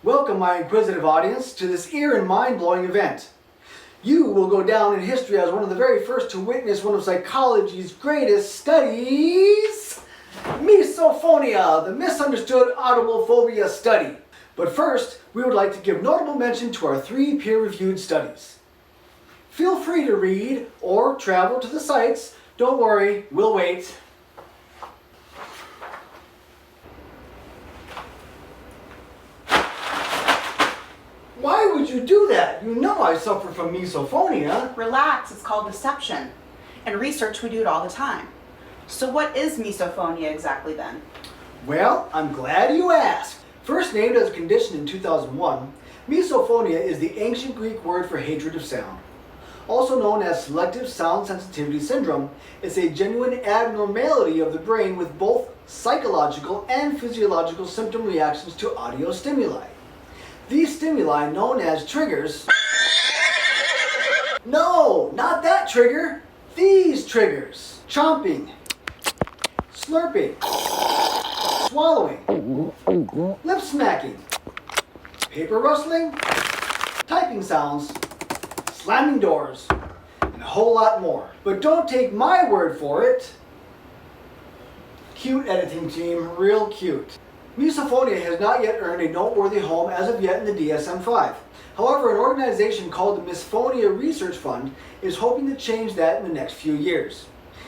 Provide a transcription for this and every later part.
Welcome, my inquisitive audience, to this ear and mind-blowing event. You will go down in history as one of the very first to witness one of psychology's greatest studies, Misophonia, the misunderstood audible phobia study. But first, we would like to give notable mention to our 3 peer-reviewed studies. Feel free to read or travel to the sites. Don't worry, we'll wait. Why would you do that? You know I suffer from misophonia. Relax, it's called deception. In research, we do it all the time. So what is misophonia exactly then? Well, I'm glad you asked. First named as a condition in 2001, misophonia is the ancient Greek word for hatred of sound. Also known as selective sound sensitivity syndrome, it's a genuine abnormality of the brain with both psychological and physiological symptom reactions to audio stimuli. These stimuli, known as triggers... No, not that trigger! These triggers! Chomping, slurping, swallowing, lip smacking, paper rustling, typing sounds, slamming doors, and a whole lot more. But don't take my word for it. Cute editing team, real cute. Misophonia has not yet earned a noteworthy home as of yet in the DSM-5. However, an organization called the Misophonia Research Fund is hoping to change that in the next few years.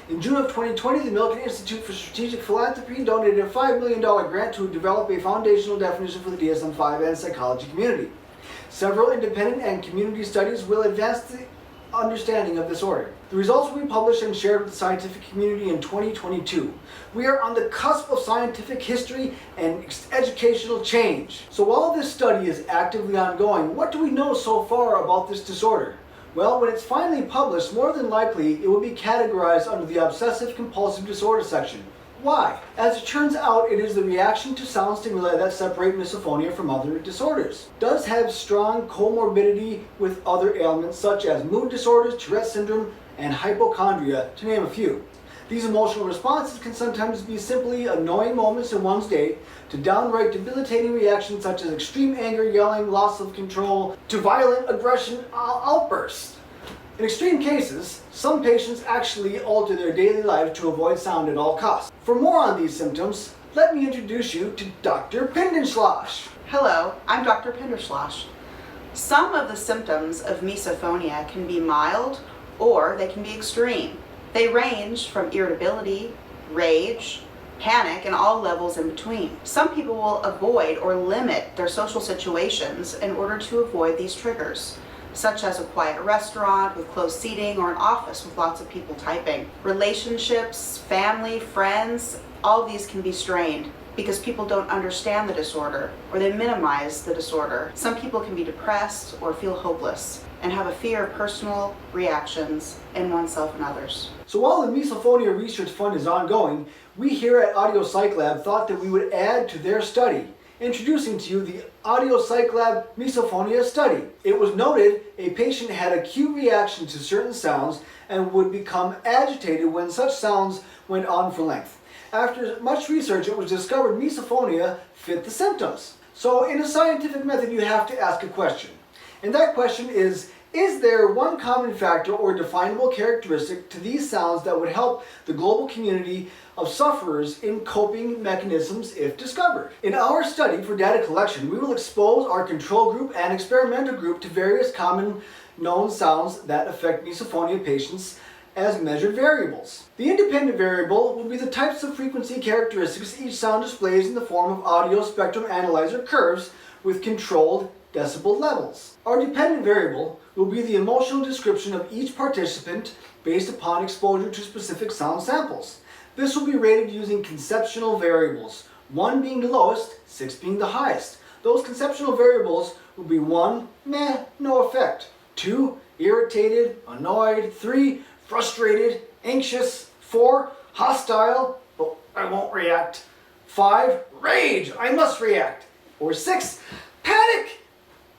In June of 2020, the Milken Institute for Strategic Philanthropy donated a $5 million grant to develop a foundational definition for the DSM-5 and psychology community. Several independent and community studies will advance the understanding of disorder. The results will be published and shared with the scientific community in 2022. We are on the cusp of scientific history and educational change. So while this study is actively ongoing, what do we know so far about this disorder? Well, when it's finally published, more than likely it will be categorized under the obsessive-compulsive disorder section. Why? As it turns out, it is the reaction to sound stimuli that separate misophonia from other disorders. It does have strong comorbidity with other ailments such as mood disorders, Tourette syndrome, and hypochondria, to name a few. These emotional responses can sometimes be simply annoying moments in one's day, to downright debilitating reactions such as extreme anger, yelling, loss of control, to violent aggression outbursts. In extreme cases, some patients actually alter their daily lives to avoid sound at all costs. For more on these symptoms, let me introduce you to Dr. Pindenschloss. Hello, I'm Dr. Pinderschloss. Some of the symptoms of misophonia can be mild or they can be extreme. They range from irritability, rage, panic, and all levels in between. Some people will avoid or limit their social situations in order to avoid these triggers, such as a quiet restaurant with closed seating or an office with lots of people typing. Relationships, family, friends, all these can be strained because people don't understand the disorder or they minimize the disorder. Some people can be depressed or feel hopeless and have a fear of personal reactions in oneself and others. So while the Misophonia Research Fund is ongoing, we here at Audio Psych Lab thought that we would add to their study. Introducing to you the Audio Psych Lab Misophonia Study. It was noted a patient had acute reaction to certain sounds and would become agitated when such sounds went on for length. After much research, it was discovered misophonia fit the symptoms. So in a scientific method, you have to ask a question. And that question is there one common factor or definable characteristic to these sounds that would help the global community of sufferers in coping mechanisms if discovered? In our study for data collection, we will expose our control group and experimental group to various common known sounds that affect misophonia patients as measured variables. The independent variable will be the types of frequency characteristics each sound displays in the form of audio spectrum analyzer curves with controlled decibel levels. Our dependent variable will be the emotional description of each participant based upon exposure to specific sound samples. This will be rated using conceptual variables, 1 being the lowest, 6 being the highest. Those conceptual variables will be 1, meh, no effect, 2, irritated, annoyed, 3, frustrated, anxious, 4, hostile, but I won't react, 5, rage, I must react, or 6, panic,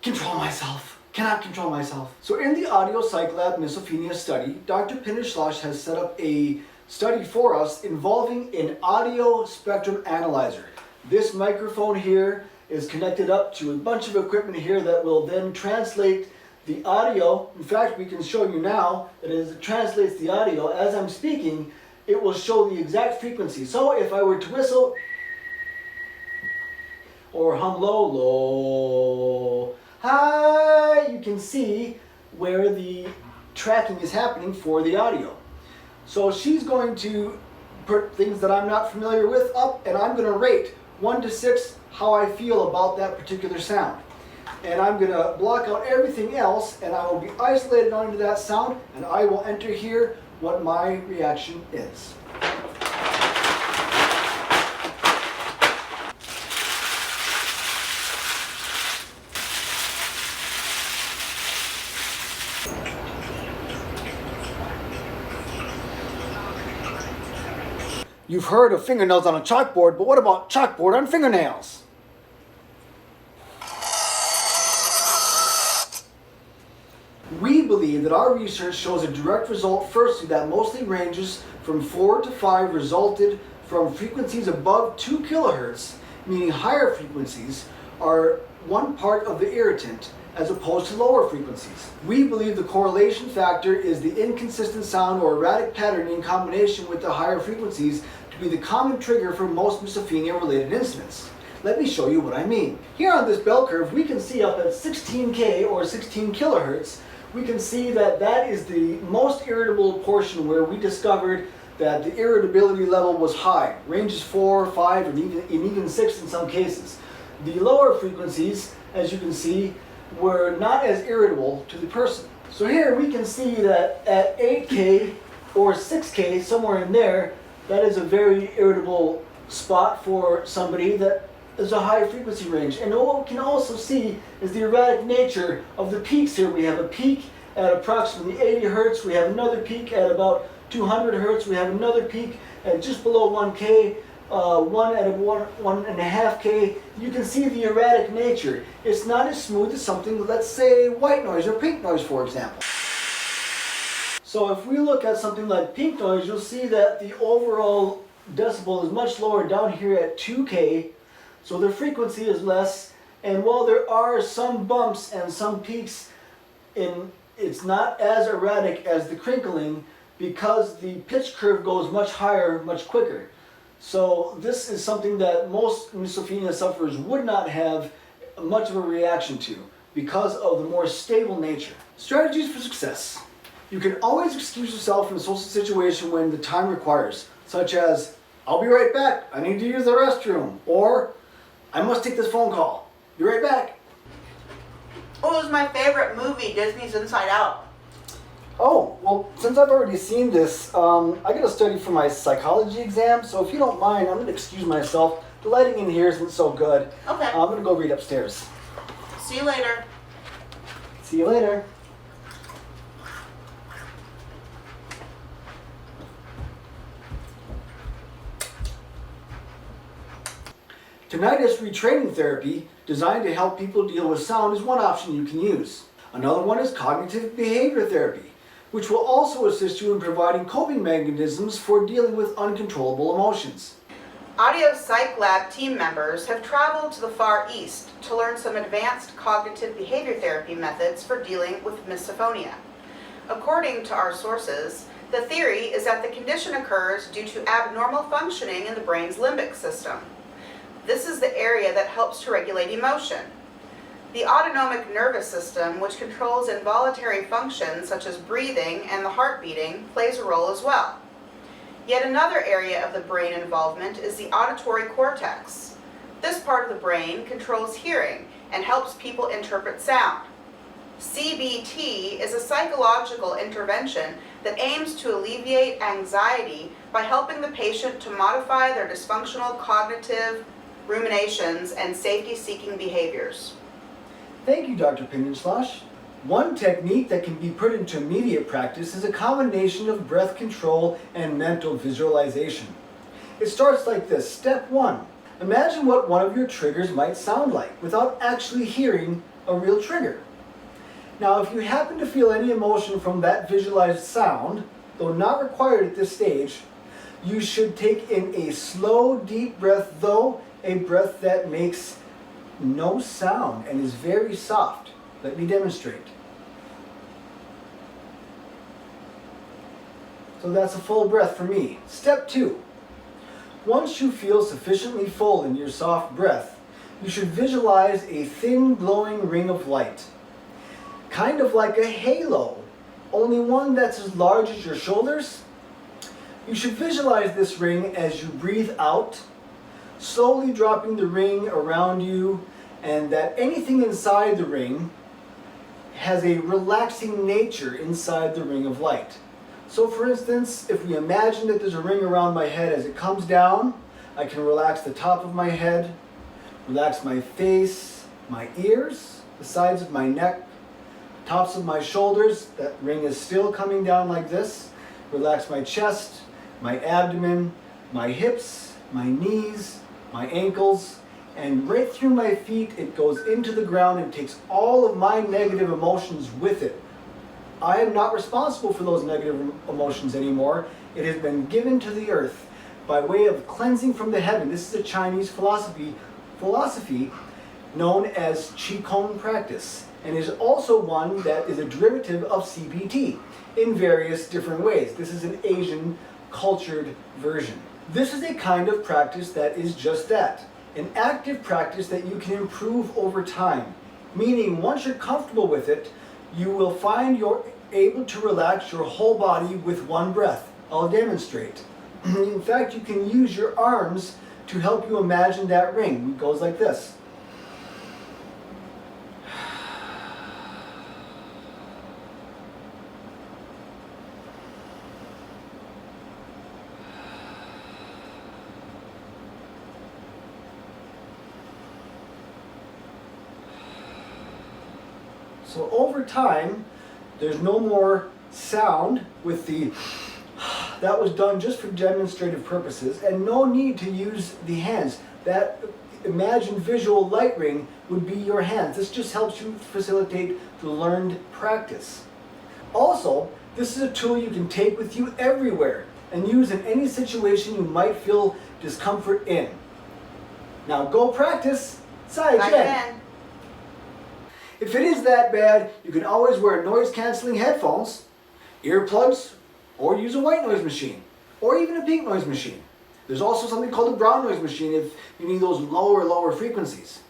control myself, cannot control myself. So in the Audio Psych Lab Misophonia Study, Dr. Pinderschloss has set up a study for us involving an audio spectrum analyzer. This microphone here is connected up to a bunch of equipment here that will then translate the audio. In fact, we can show you now that as it translates the audio, as I'm speaking, it will show the exact frequency. So if I were to whistle or hum low, low, high, you can see where the tracking is happening for the audio. So she's going to put things that I'm not familiar with up, and I'm going to rate 1 to 6 how I feel about that particular sound. And I'm going to block out everything else, and I will be isolated onto that sound, and I will enter here what my reaction is. You've heard of fingernails on a chalkboard, but what about chalkboard on fingernails? We believe that our research shows a direct result, firstly, that mostly ranges from 4 to 5 resulted from frequencies above 2 kilohertz, meaning higher frequencies are one part of the irritant as opposed to lower frequencies. We believe the correlation factor is the inconsistent sound or erratic patterning in combination with the higher frequencies to be the common trigger for most misophonia-related incidents. Let me show you what I mean. Here on this bell curve, we can see up at 16K or 16 kilohertz, we can see that that is the most irritable portion where we discovered that the irritability level was high, ranges 4, 5, and even 6 in some cases. The lower frequencies, as you can see, were not as irritable to the person. So here we can see that at 8K or 6K, somewhere in there, that is a very irritable spot for somebody that is a high frequency range. And what we can also see is the erratic nature of the peaks here. We have a peak at approximately 80 hertz, we have another peak at about 200 hertz, we have another peak at just below 1K, one at 1.5K. You can see the erratic nature. It's not as smooth as something, let's say, white noise or pink noise, for example. So if we look at something like pink noise, you'll see that the overall decibel is much lower down here at 2K, so the frequency is less, and while there are some bumps and some peaks, it's not as erratic as the crinkling because the pitch curve goes much higher, much quicker. So this is something that most misophonia sufferers would not have much of a reaction to because of the more stable nature. Strategies for success. You can always excuse yourself in a social situation when the time requires, such as, I'll be right back, I need to use the restroom, or I must take this phone call. Be right back. What was my favorite movie, Disney's Inside Out? Oh, well, since I've already seen this, I got to study for my psychology exam, so if you don't mind, I'm going to excuse myself. The lighting in here isn't so good. Okay. I'm going to go read upstairs. See you later. See you later. Tinnitus retraining therapy, designed to help people deal with sound, is one option you can use. Another one is cognitive behavior therapy, which will also assist you in providing coping mechanisms for dealing with uncontrollable emotions. Audio Psych Lab team members have traveled to the Far East to learn some advanced cognitive behavior therapy methods for dealing with misophonia. According to our sources, the theory is that the condition occurs due to abnormal functioning in the brain's limbic system. This is the area that helps to regulate emotion. The autonomic nervous system, which controls involuntary functions such as breathing and the heart beating, plays a role as well. Yet another area of the brain involvement is the auditory cortex. This part of the brain controls hearing and helps people interpret sound. CBT is a psychological intervention that aims to alleviate anxiety by helping the patient to modify their dysfunctional cognitive ruminations and safety-seeking behaviors. Thank you, Dr. Pinenslash. One technique that can be put into immediate practice is a combination of breath control and mental visualization. It starts like this. Step 1. Imagine what one of your triggers might sound like without actually hearing a real trigger. Now, if you happen to feel any emotion from that visualized sound, though not required at this stage, you should take in a slow, deep breath, though a breath that makes no sound and is very soft. Let me demonstrate. So that's a full breath for me. Step 2. Once you feel sufficiently full in your soft breath, you should visualize a thin glowing ring of light. Kind of like a halo, only one that's as large as your shoulders. You should visualize this ring as you breathe out, slowly dropping the ring around you, and that anything inside the ring has a relaxing nature inside the ring of light. So for instance, if we imagine that there's a ring around my head, as it comes down, I can relax the top of my head, relax my face, my ears, the sides of my neck, tops of my shoulders. That ring is still coming down like this. Relax my chest, my abdomen, my hips, my knees, my ankles, and right through my feet. It goes into the ground and takes all of my negative emotions with it. I am not responsible for those negative emotions anymore. It has been given to the earth by way of cleansing from the heaven. This is a Chinese philosophy known as Qigong practice, and is also one that is a derivative of CBT in various different ways. This is an Asian cultured version. This is a kind of practice that is just that, an active practice that you can improve over time, meaning once you're comfortable with it, you will find you're able to relax your whole body with one breath. I'll demonstrate. In fact, you can use your arms to help you imagine that ring. It goes like this. So over time, there's no more sound with the, that was done just for demonstrative purposes, and no need to use the hands. That imagined visual light ring would be your hands. This just helps you facilitate the learned practice. Also, this is a tool you can take with you everywhere and use in any situation you might feel discomfort in. Now go practice. Again. If it is that bad, you can always wear noise-canceling headphones, earplugs, or use a white noise machine, or even a pink noise machine. There's also something called a brown noise machine if you need those lower frequencies.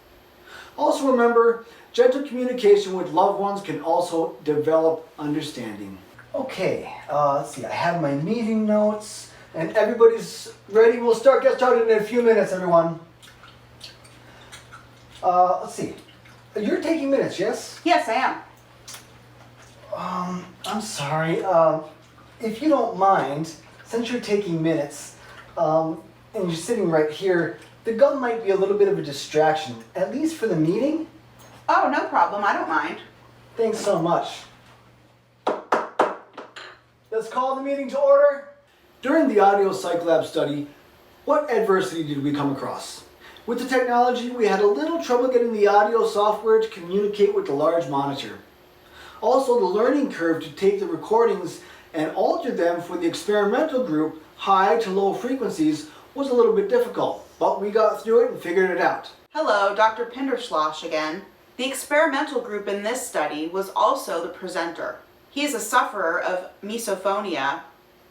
Also remember, gentle communication with loved ones can also develop understanding. Okay, let's see, I have my meeting notes, and everybody's ready. We'll get started in a few minutes, everyone. Let's see. You're taking minutes, yes? Yes, I am. I'm sorry. If you don't mind, since you're taking minutes, and you're sitting right here, the gum might be a little bit of a distraction, at least for the meeting. Oh, no problem. I don't mind. Thanks so much. Let's call the meeting to order. During the audio psych lab study, what adversity did we come across? With the technology, we had a little trouble getting the audio software to communicate with the large monitor. Also, the learning curve to take the recordings and alter them for the experimental group, high to low frequencies, was a little bit difficult, but we got through it and figured it out. Hello, Dr. Pinderschloss again. The experimental group in this study was also the presenter. He is a sufferer of misophonia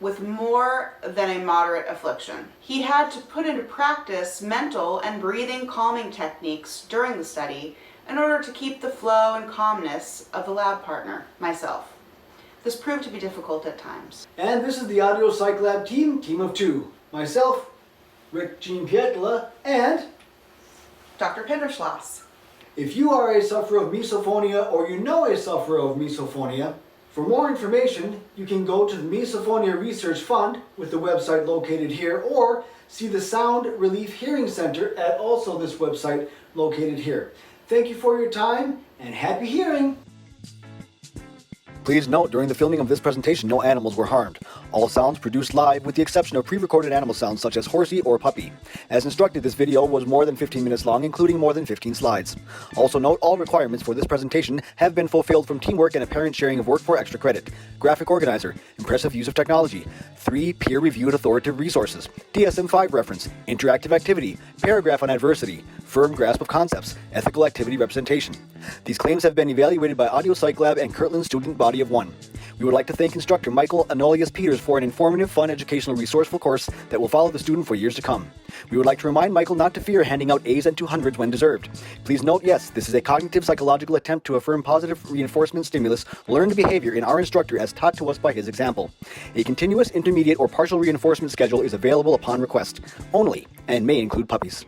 with more than a moderate affliction. He had to put into practice mental and breathing calming techniques during the study in order to keep the flow and calmness of the lab partner, myself. This proved to be difficult at times. And this is the Audio Psych Lab team of two. Myself, Rick Pietila, and Dr. Pinderschloss. If you are a sufferer of misophonia or you know a sufferer of misophonia, for more information, you can go to the Misophonia Research Fund with the website located here, or see the Sound Relief Hearing Center at also this website located here. Thank you for your time and happy hearing! Please note, during the filming of this presentation, no animals were harmed. All sounds produced live, with the exception of pre-recorded animal sounds such as horsey or puppy. As instructed, this video was more than 15 minutes long, including more than 15 slides. Also note, all requirements for this presentation have been fulfilled from teamwork and apparent sharing of work for extra credit. Graphic organizer, impressive use of technology, 3 peer-reviewed authoritative resources, DSM-5 reference, interactive activity, paragraph on adversity, firm grasp of concepts, ethical activity representation. These claims have been evaluated by Audio Psych Lab and Kirtland Student Body of One. We would like to thank instructor Michael Anolius Peters for an informative, fun, educational, resourceful course that will follow the student for years to come. We would like to remind Michael not to fear handing out A's and 200s when deserved. Please note, yes, this is a cognitive psychological attempt to affirm positive reinforcement stimulus, learned behavior in our instructor as taught to us by his example. A continuous, intermediate, or partial reinforcement schedule is available upon request only and may include puppies.